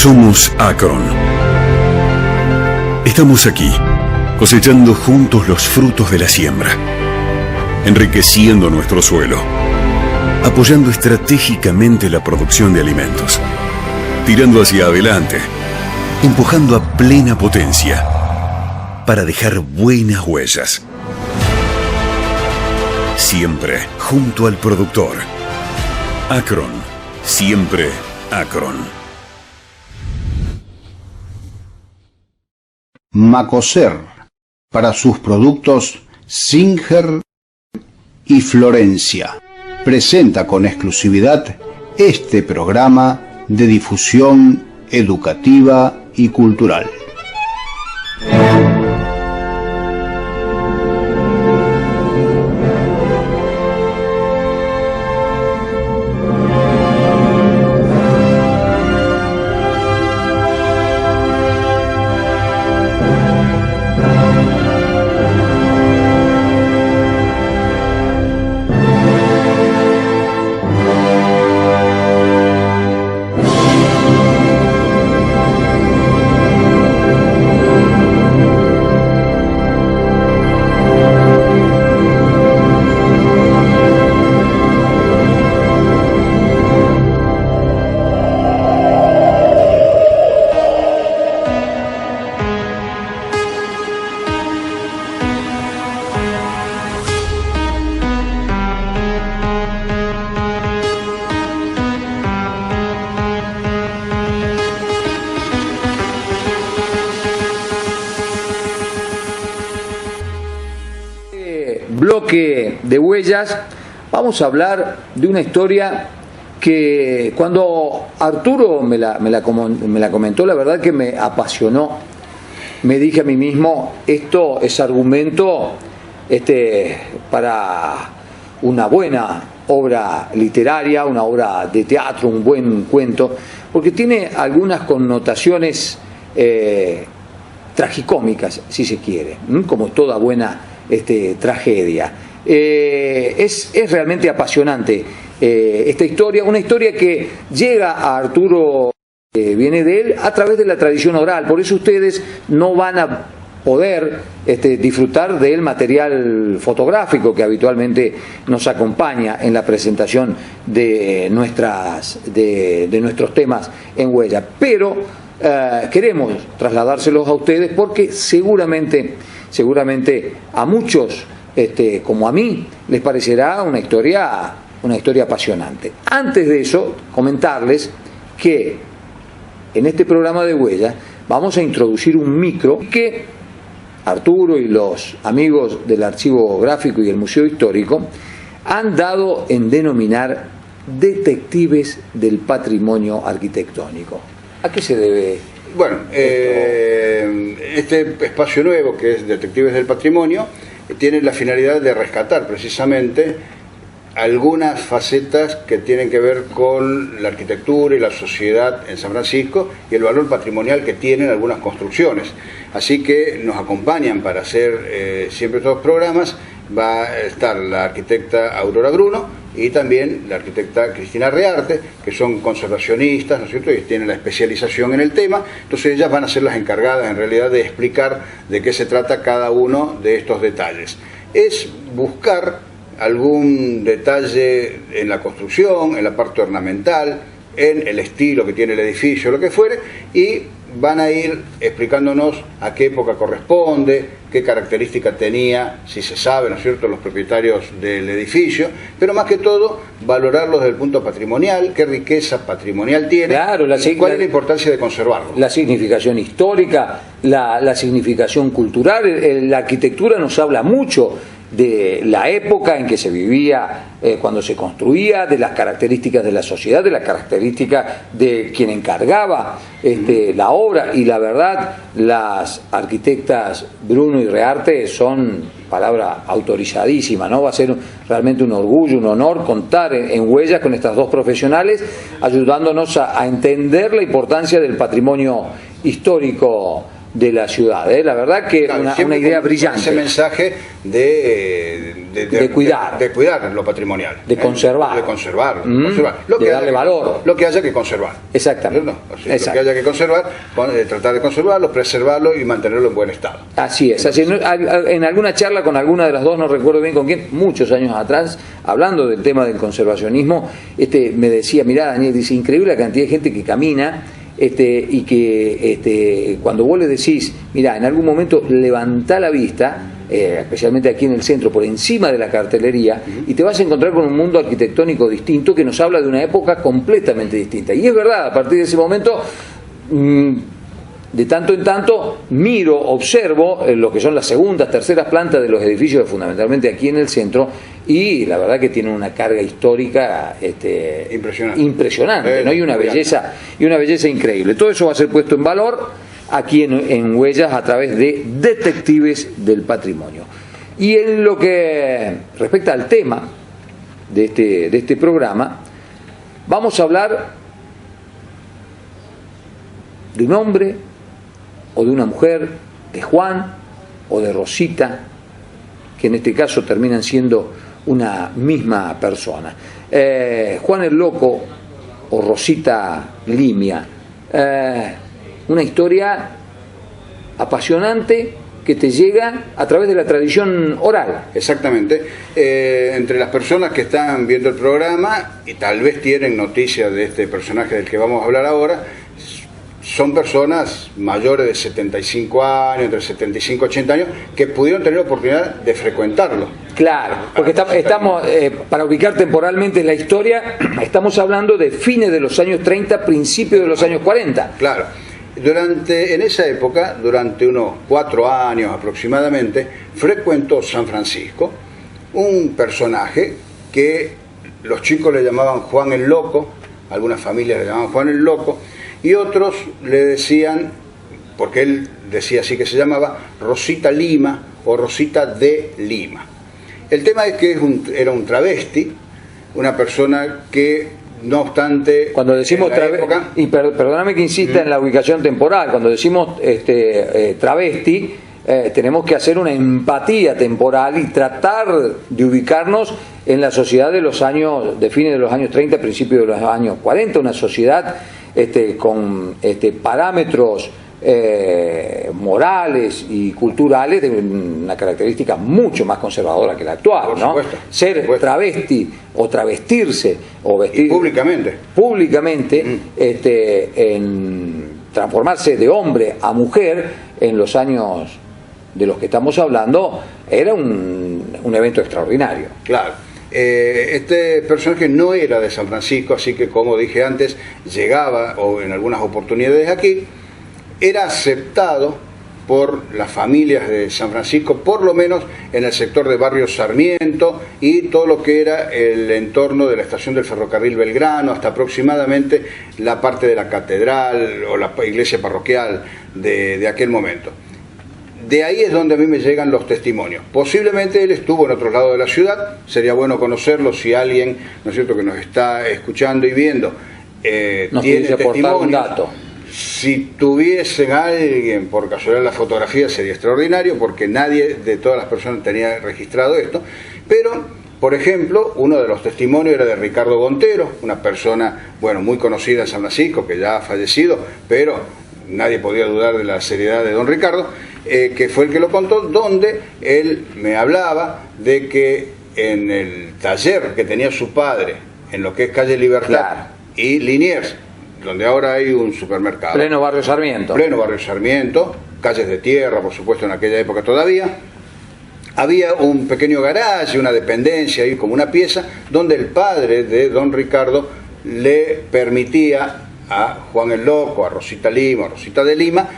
Somos Acron. Estamos aquí, cosechando juntos los frutos de la siembra, enriqueciendo nuestro suelo, apoyando estratégicamente la producción de alimentos, tirando hacia adelante, empujando a plena potencia para dejar buenas huellas. Siempre junto al productor. Acron, siempre Acron. Macoser, para sus productos Singer y Florencia, presenta con exclusividad este programa de difusión educativa y cultural. Bloque de huellas, vamos a hablar de una historia que cuando Arturo me la comentó, la verdad que me apasionó. Me dije a mí mismo, esto es argumento para una buena obra literaria, una obra de teatro, un buen cuento, porque tiene algunas connotaciones tragicómicas, si se quiere, como toda buena tragedia. Es realmente apasionante esta historia, una historia que llega a Arturo, viene de él a través de la tradición oral, por eso ustedes no van a poder disfrutar del material fotográfico que habitualmente nos acompaña en la presentación de nuestros temas en huella, pero queremos trasladárselos a ustedes porque seguramente a muchos, como a mí, les parecerá una historia apasionante. Antes de eso, comentarles que en este programa de huella vamos a introducir un micro que Arturo y los amigos del Archivo Gráfico y el Museo Histórico han dado en denominar detectives del patrimonio arquitectónico. ¿A qué se debe? Bueno, este espacio nuevo que es Detectives del Patrimonio tiene la finalidad de rescatar precisamente algunas facetas que tienen que ver con la arquitectura y la sociedad en San Francisco y el valor patrimonial que tienen algunas construcciones. Así que nos acompañan para hacer siempre estos programas. Va a estar la arquitecta Aurora Bruno y también la arquitecta Cristina Rearte, que son conservacionistas, ¿no es cierto?, y tienen la especialización en el tema. Entonces ellas van a ser las encargadas en realidad de explicar de qué se trata cada uno de estos detalles. Es buscar algún detalle en la construcción, en la parte ornamental, en el estilo que tiene el edificio, lo que fuere, y van a ir explicándonos a qué época corresponde, qué característica tenía, si se sabe, ¿no es cierto?, los propietarios del edificio, pero más que todo valorarlo desde el punto patrimonial, qué riqueza patrimonial tiene, claro, y cuál es la importancia de conservarlo. La significación histórica, la significación cultural. La arquitectura nos habla mucho de la época en que se vivía, cuando se construía, de las características de la sociedad, de las características de quien encargaba la obra, y la verdad, las arquitectas Bruno y Rearte son palabra autorizadísima, ¿no? Va a ser realmente un orgullo, un honor contar en huellas con estas dos profesionales, ayudándonos a entender la importancia del patrimonio histórico de la ciudad, La verdad que claro, una idea brillante. Ese mensaje de de cuidar. De cuidar lo patrimonial. De conservar. De conservar. Lo de darle valor. Lo que haya que conservar. Exactamente. ¿No? O sea, lo que haya que conservar, tratar de conservarlo, preservarlo y mantenerlo en buen estado. Así es. Así, en alguna charla con alguna de las dos, no recuerdo bien con quién, muchos años atrás, hablando del tema del conservacionismo, me decía, mirá, Daniel, dice, increíble la cantidad de gente que camina y que cuando vos le decís, mirá, en algún momento levantá la vista, especialmente aquí en el centro, por encima de la cartelería, y te vas a encontrar con un mundo arquitectónico distinto que nos habla de una época completamente distinta. Y es verdad, a partir de ese momento, de tanto en tanto, observo lo que son las segundas, terceras plantas de los edificios, fundamentalmente aquí en el centro, y la verdad que tienen una carga histórica impresionante, ¿no? Y una belleza increíble. Todo eso va a ser puesto en valor aquí en Huellas a través de Detectives del Patrimonio. Y en lo que respecta al tema de este programa, vamos a hablar de un hombre o de una mujer, de Juan o de Rosita, que en este caso terminan siendo una misma persona. Juan el Loco o Rosita Limia, una historia apasionante que te llega a través de la tradición oral. Exactamente. Entre las personas que están viendo el programa y tal vez tienen noticia de este personaje del que vamos a hablar ahora, son personas mayores de 75 años, entre 75 y 80 años, que pudieron tener la oportunidad de frecuentarlo. Claro, porque estamos para ubicar temporalmente la historia, estamos hablando de fines de los años 30, principios de los años 40. Claro. En esa época, durante unos 4 años aproximadamente, frecuentó San Francisco un personaje que los chicos le llamaban Juan el Loco, algunas familias le llamaban Juan el Loco, y otros le decían, porque él decía así que se llamaba, Rosita Lima o Rosita de Lima. El tema es que era un travesti, una persona que, no obstante, cuando decimos travesti, y perdóname que insista en la ubicación temporal, cuando decimos travesti, tenemos que hacer una empatía temporal y tratar de ubicarnos en la sociedad de fines de los años 30, principios de los años 40, una sociedad con parámetros morales y culturales de una característica mucho más conservadora que la actual, ¿no? Supuesto, ser travesti o travestirse o vestir públicamente en transformarse de hombre a mujer en los años de los que estamos hablando era un evento extraordinario. Claro. Este personaje no era de San Francisco, así que, como dije antes, llegaba, o en algunas oportunidades aquí, era aceptado por las familias de San Francisco, por lo menos en el sector de Barrio Sarmiento y todo lo que era el entorno de la estación del ferrocarril Belgrano, hasta aproximadamente la parte de la catedral o la iglesia parroquial de aquel momento. De ahí es donde a mí me llegan los testimonios. Posiblemente él estuvo en otro lado de la ciudad, sería bueno conocerlo si alguien, ¿no es cierto?, que nos está escuchando y viendo, tiene testimonios. Si tuviesen a alguien por casualidad la fotografía sería extraordinario, porque nadie de todas las personas tenía registrado esto. Pero, por ejemplo, uno de los testimonios era de Ricardo Gontero, una persona, bueno, muy conocida en San Francisco, que ya ha fallecido, pero nadie podía dudar de la seriedad de don Ricardo, que fue el que lo contó, donde él me hablaba de que en el taller que tenía su padre, en lo que es calle Libertad y Liniers, donde ahora hay un supermercado. Pleno Barrio Sarmiento. Pleno Barrio Sarmiento, calles de tierra, por supuesto, en aquella época todavía. Había un pequeño garaje, una dependencia ahí como una pieza, donde el padre de don Ricardo le permitía a Juan el Loco, a Rosita Lima, a Rosita de Lima,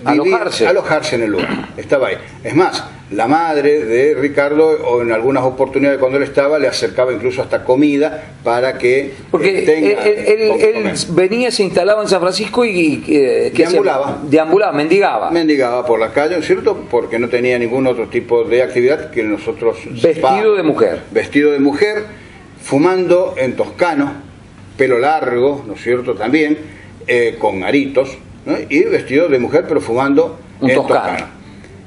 alojarse en el lugar. Estaba ahí. Es más, la madre de Ricardo, o en algunas oportunidades cuando él estaba, le acercaba incluso hasta comida para que él venía, se instalaba en San Francisco y deambulaba, mendigaba por la calle, ¿cierto? Porque no tenía ningún otro tipo de actividad que nosotros vestido de mujer, fumando en toscano, pelo largo, ¿no es cierto?, también con aritos, ¿no? Y vestido de mujer pero fumando en toscano.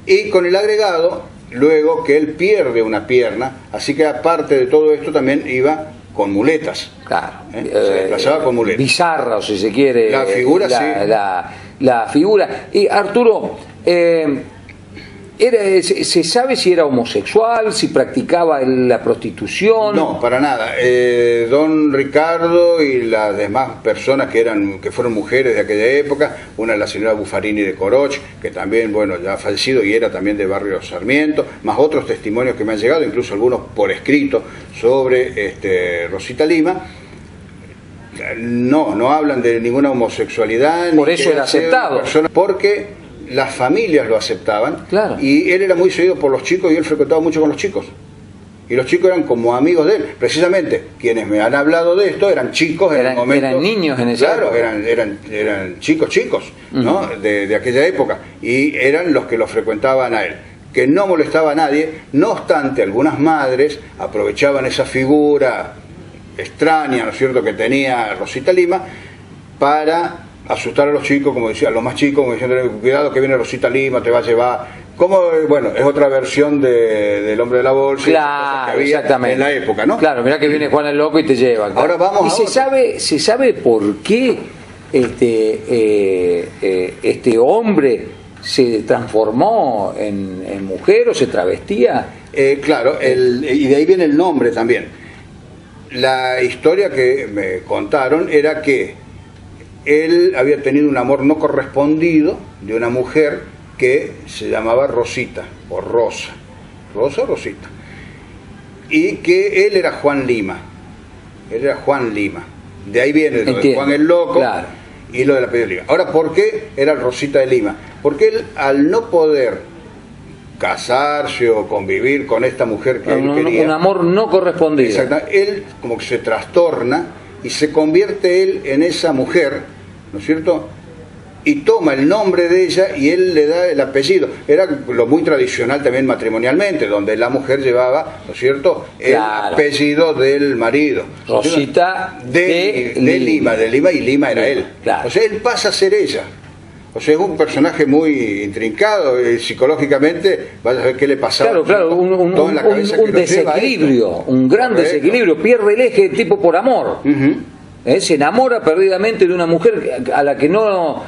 Y con el agregado luego que él pierde una pierna, así que aparte de todo esto también iba con muletas. Claro. Se desplazaba con muletas. Bizarra, o si se quiere. La figura, sí. La figura. Y Arturo, ¿se sabe si era homosexual, si practicaba la prostitución? No, para nada. Don Ricardo y las demás personas que fueron mujeres de aquella época, una es la señora Buffarini de Coroch, que también, bueno, ya ha fallecido y era también de Barrio Sarmiento, más otros testimonios que me han llegado, incluso algunos por escrito, sobre Rosita Lima. No hablan de ninguna homosexualidad. Por eso era aceptado. Porque las familias lo aceptaban, claro. Y él era muy seguido por los chicos y él frecuentaba mucho con los chicos. Y los chicos eran como amigos de él. Precisamente, quienes me han hablado de esto eran chicos en el momento. Eran niños en esa época. Eran chicos, ¿no? De aquella época. Y eran los que lo frecuentaban a él. Que no molestaba a nadie. No obstante, algunas madres aprovechaban esa figura extraña, ¿no es cierto?, que tenía Rosita Lima para asustar a los chicos, como decía, a los más chicos, como diciendo, cuidado que viene Rosita Lima, te va a llevar. Como, bueno, es otra versión del hombre de la bolsa, claro, que había exactamente. En la época, ¿no? Claro, mirá que viene Juan el Loco y te lleva. Claro. Ahora vamos ¿Y se sabe por qué este hombre se transformó en mujer o se travestía? Claro, y de ahí viene el nombre también. La historia que me contaron era que él había tenido un amor no correspondido de una mujer que se llamaba Rosita, o Rosa, Rosita, y que él era Juan Lima, de ahí viene lo de Juan el Loco, claro. Y lo del apellido Lima. Ahora, ¿por qué era Rosita de Lima? Porque él, al no poder casarse o convivir con esta mujer que él quería, un amor no correspondido, exactamente, él como que se trastorna y se convierte él en esa mujer, ¿no es cierto?, y toma el nombre de ella y él le da el apellido. Era lo muy tradicional también matrimonialmente, donde la mujer llevaba, ¿no es cierto?, el apellido del marido. Rosita de Lima, y Lima era él. Claro. O sea, él pasa a ser ella. O sea, es un personaje muy intrincado, psicológicamente, vaya a ver qué le pasaba. Claro, un desequilibrio, un gran desequilibrio, pierde el eje tipo por amor. Se enamora perdidamente de una mujer a la que no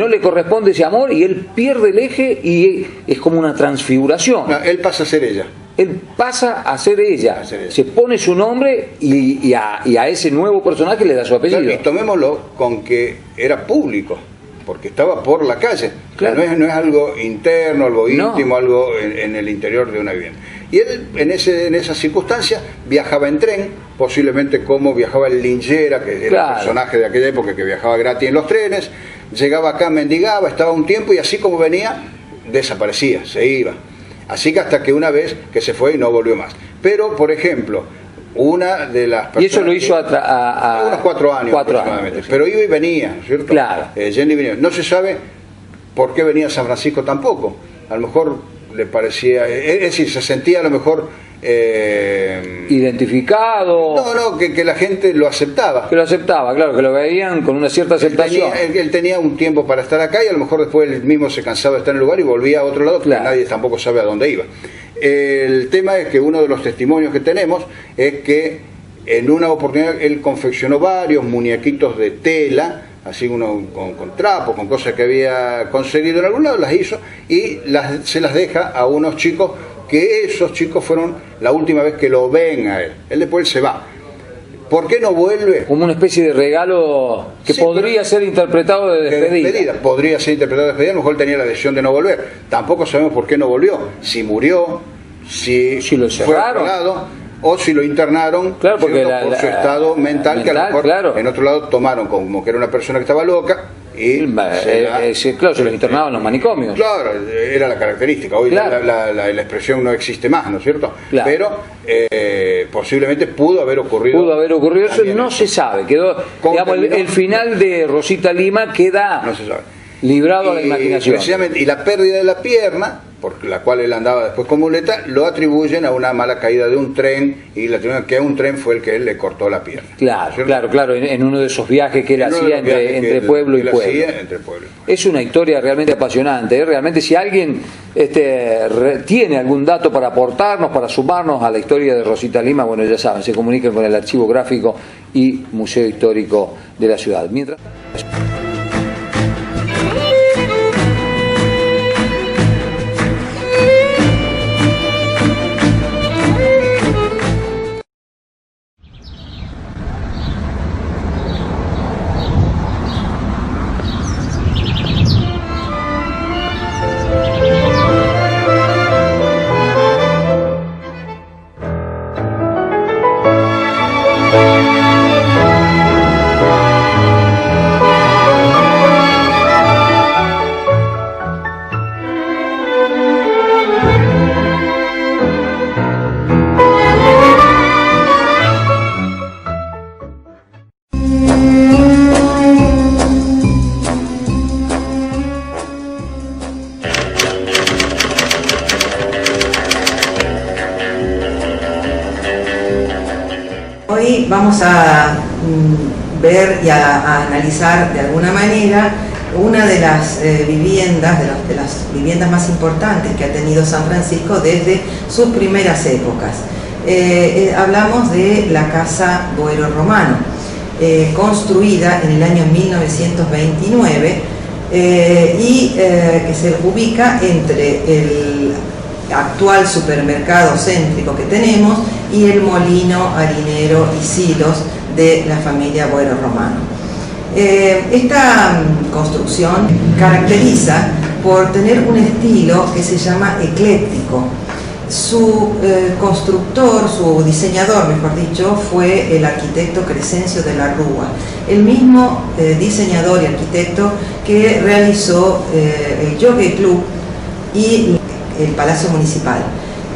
le corresponde ese amor y él pierde el eje y es como una transfiguración. No, él pasa a ser ella. Él pasa a ser ella, se pone su nombre y a ese nuevo personaje le da su apellido. Claro, y tomémoslo con que era público, porque estaba por la calle. Claro. No es algo interno, algo íntimo, algo en el interior de una vivienda. Y él en esas circunstancias viajaba en tren, posiblemente como viajaba el Lingera, que era el personaje de aquella época que viajaba gratis en los trenes, llegaba acá, mendigaba, estaba un tiempo y así como venía, desaparecía, se iba. Así que hasta que una vez que se fue y no volvió más. Pero, por ejemplo, una de las personas... Y eso lo hizo a unos 4 años aproximadamente. Sí. Pero iba y venía, ¿no es cierto? Claro. Venía. No se sabe por qué venía a San Francisco tampoco. A lo mejor le parecía... Es decir, se sentía a lo mejor... identificado. No, que la gente lo aceptaba. Que lo aceptaba, claro, que lo veían con una cierta aceptación. Él tenía un tiempo para estar acá y a lo mejor después él mismo se cansaba de estar en el lugar y volvía a otro lado, porque nadie tampoco sabe a dónde iba. El tema es que uno de los testimonios que tenemos es que en una oportunidad él confeccionó varios muñequitos de tela, así uno con trapos, con cosas que había conseguido en algún lado, las hizo y se las deja a unos chicos, que esos chicos fueron la última vez que lo ven a él. Él después se va. ¿Por qué no vuelve? Como una especie de regalo que podría ser interpretado de despedida. Podría ser interpretado de despedida, a lo mejor él tenía la decisión de no volver. Tampoco sabemos por qué no volvió. Si murió, si lo fue apagado, o si lo internaron, claro, porque por su estado mental, que a lo mejor en otro lado tomaron como que era una persona que estaba loca. Y claro, se los internaban en los manicomios. Claro, era la característica. Hoy la expresión no existe más, ¿no es cierto? Claro. Pero posiblemente pudo haber ocurrido. Eso no se sabe. Quedó, digamos, el final de Rosita Lima queda no se sabe. Librado a la imaginación. Precisamente, y la pérdida de la pierna, por la cual él andaba después con muleta, lo atribuyen a una mala caída de un tren y la atribuyen que un tren fue el que él le cortó la pierna. Claro, en uno de esos viajes que él hacía entre pueblo y pueblo. Es una historia realmente apasionante, ¿eh? Realmente, si alguien tiene algún dato para aportarnos, para sumarnos a la historia de Rosita Lima, bueno, ya saben, se comunican con el Archivo Gráfico y Museo Histórico de la ciudad. Mientras Hoy vamos a ver y a analizar de alguna manera una de las viviendas, de las viviendas más importantes que ha tenido San Francisco desde sus primeras épocas. Hablamos de la Casa Boero Romano, construida en el año 1929 y que se ubica entre el actual supermercado céntrico que tenemos y el molino harinero y silos de la familia Boero Romano. Esta construcción caracteriza por tener un estilo que se llama ecléctico. Su constructor, su diseñador, mejor dicho, fue el arquitecto Crescencio de la Rúa, el mismo diseñador y arquitecto que realizó el Jockey Club y el Palacio Municipal.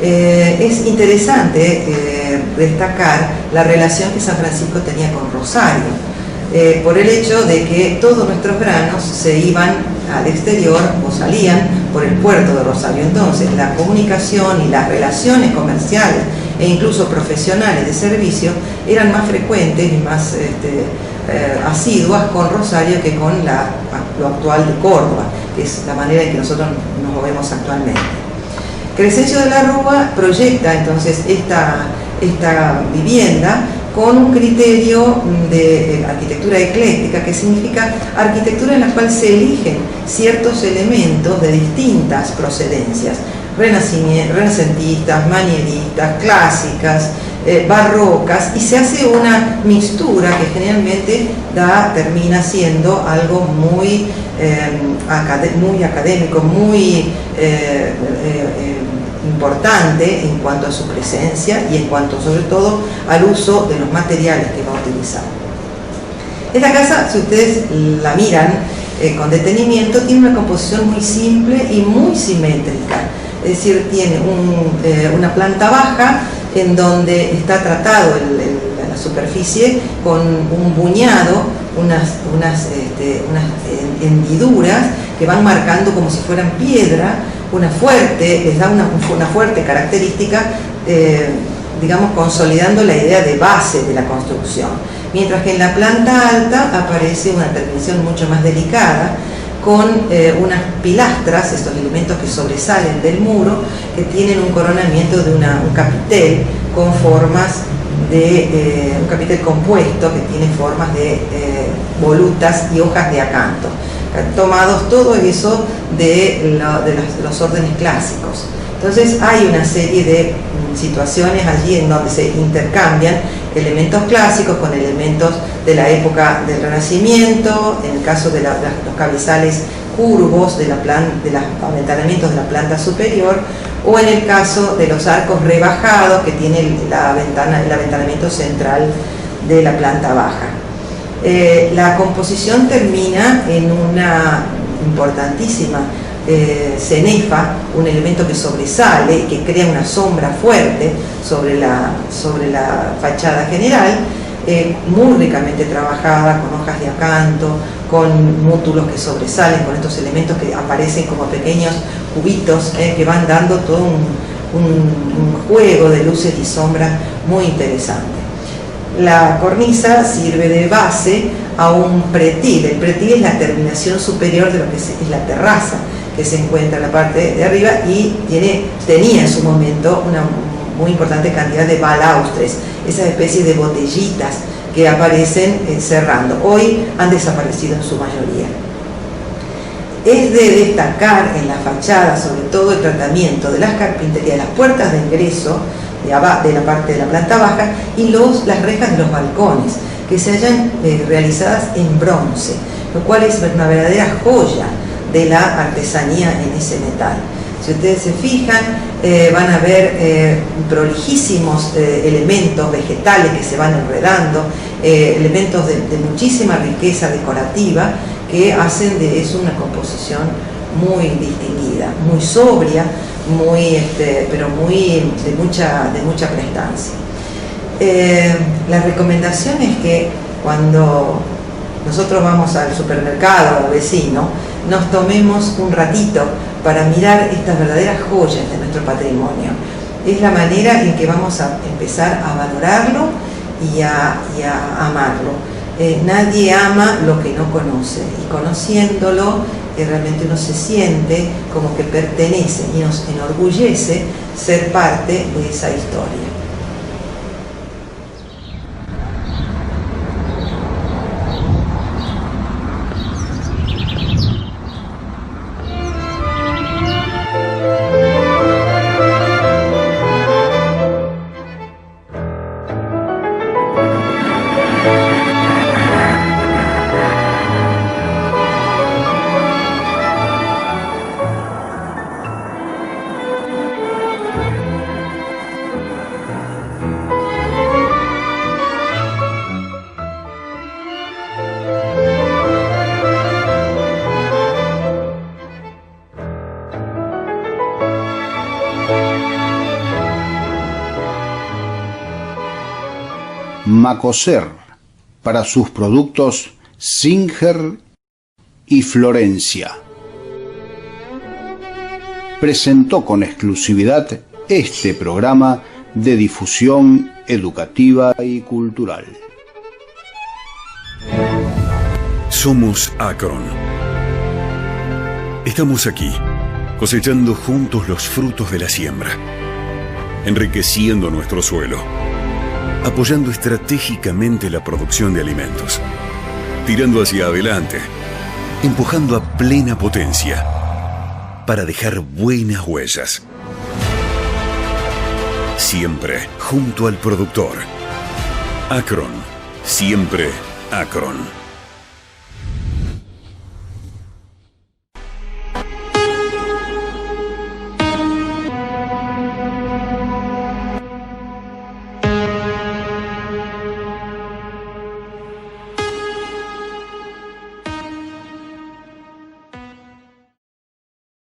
Es interesante destacar la relación que San Francisco tenía con Rosario, por el hecho de que todos nuestros granos se iban al exterior o salían por el puerto de Rosario. Entonces la comunicación y las relaciones comerciales e incluso profesionales de servicio eran más frecuentes y más asiduas con Rosario que con lo actual de Córdoba, que es la manera en que nosotros nos movemos actualmente. Crescencio de la Rúa proyecta entonces esta vivienda con un criterio de arquitectura ecléctica, que significa arquitectura en la cual se eligen ciertos elementos de distintas procedencias, renacentistas, manieristas, clásicas, barrocas, y se hace una mixtura que generalmente termina siendo algo muy académico, muy importante en cuanto a su presencia y en cuanto sobre todo al uso de los materiales que va a utilizar. Esta casa, si ustedes la miran con detenimiento, tiene una composición muy simple y muy simétrica, es decir, tiene una planta baja en donde está tratado la superficie con un buñado, unas hendiduras que van marcando como si fueran piedra, les da una fuerte característica, digamos, consolidando la idea de base de la construcción. Mientras que en la planta alta aparece una terminación mucho más delicada, con unas pilastras, estos elementos que sobresalen del muro, que tienen un coronamiento de un capitel con formas de un capitel compuesto que tiene formas de volutas y hojas de acanto, tomados todo eso de los órdenes clásicos. Entonces hay una serie de situaciones allí en donde se intercambian elementos clásicos con elementos de la época del Renacimiento, en el caso de los cabezales curvos de los aventanamientos de la planta superior, o en el caso de los arcos rebajados que tiene el aventanamiento central de la planta baja. La composición termina en una importantísima cenefa, un elemento que sobresale y que crea una sombra fuerte sobre la fachada general, muy ricamente trabajada, con hojas de acanto, con mútulos que sobresalen, con estos elementos que aparecen como pequeños cubitos que van dando todo un juego de luces y sombras muy interesante. La cornisa sirve de base a un pretil. El pretil es la terminación superior de lo que es la terraza, que se encuentra en la parte de arriba y tenía en su momento una muy importante cantidad de balaustres, esas especies de botellitas que aparecen cerrando. Hoy han desaparecido en su mayoría. Es de destacar en la fachada, sobre todo el tratamiento de las carpinterías, las puertas de ingreso de la parte de la planta baja y las rejas de los balcones, que se hayan realizadas en bronce, lo cual es una verdadera joya de la artesanía en ese metal. Si ustedes se fijan, van a ver prolijísimos elementos vegetales que se van enredando, elementos de muchísima riqueza decorativa que hacen de eso una composición muy distinguida, muy sobria, pero muy de mucha prestancia. La recomendación es que cuando nosotros vamos al supermercado o vecino, nos tomemos un ratito para mirar estas verdaderas joyas de nuestro patrimonio. Es la manera en que vamos a empezar a valorarlo y a amarlo. Nadie ama lo que no conoce, y conociéndolo realmente uno se siente como que pertenece y nos enorgullece ser parte de esa historia. Macoser, para sus productos Singer y Florencia. Presentó con exclusividad este programa de difusión educativa y cultural. Somos Akron. Estamos aquí, cosechando juntos los frutos de la siembra, enriqueciendo nuestro suelo, apoyando estratégicamente la producción de alimentos, tirando hacia adelante, empujando a plena potencia para dejar buenas huellas. Siempre junto al productor. Akron, siempre Akron.